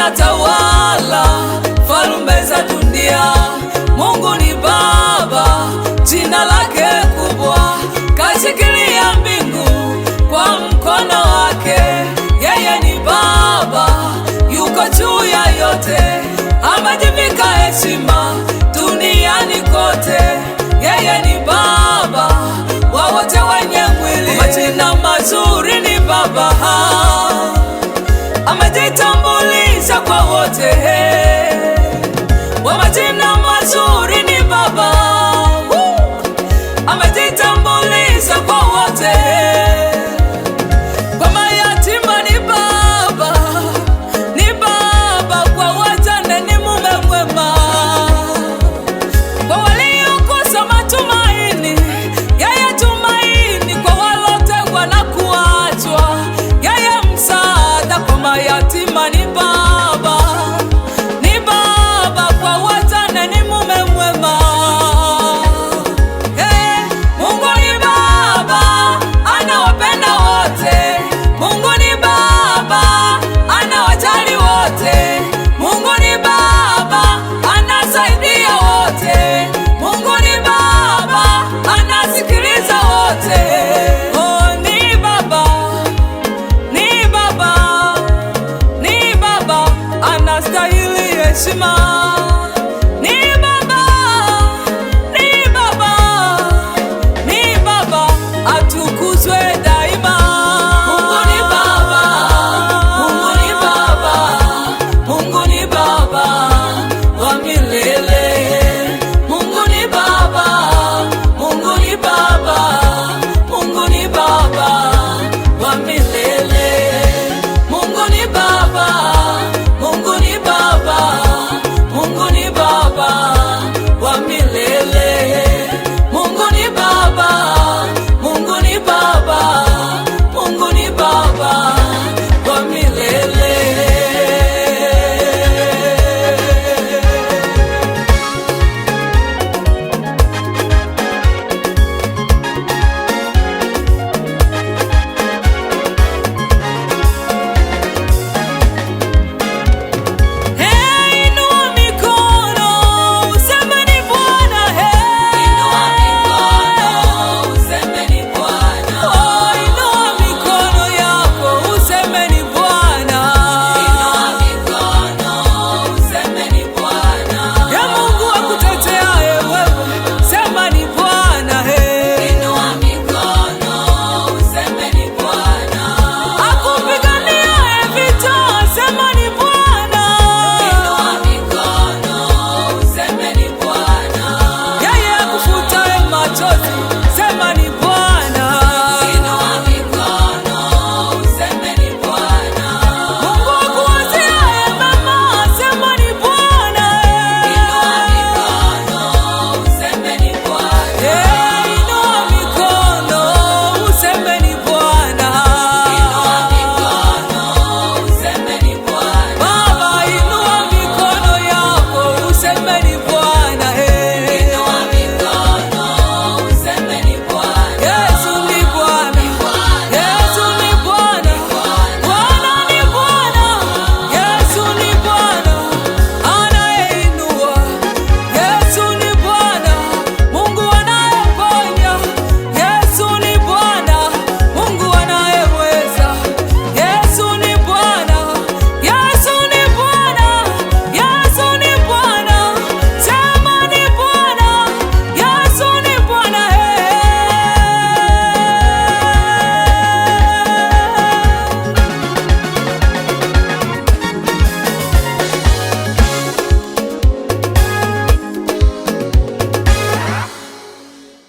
anatawala falme za dunia. Mungu ni Baba, jina lake kubwa, kashikilia mbingu kwa mkono wake. Yeye ni Baba, yuko juu ya yote, amejivika heshima duniani kote. Yeye ni Baba wa wote wenye mwili, majina mazuri ni Baba, amejitambulisha kwa wote. Wa majina mazuri ni Baba, amejitambulisha kwa wote. Kwa mayatima ni Baba, ni Baba, kwa wajane ni mume mwema. Kwa waliokosa matumaini, yeye tumaini. Kwa walotengwa na kuachwa, yeye msaada. Kwa mayatima ni Baba, ni Baba, kwa wajane ni mume mwema. Mungu ni Baba, anawapenda wote. Mungu ni Baba, anawajali wote. Mungu ni Baba, anasaidia wote. Mungu ni Baba, anasikiliza wote. Oh, ni Baba, ni Baba, ni Baba, anastahili heshima.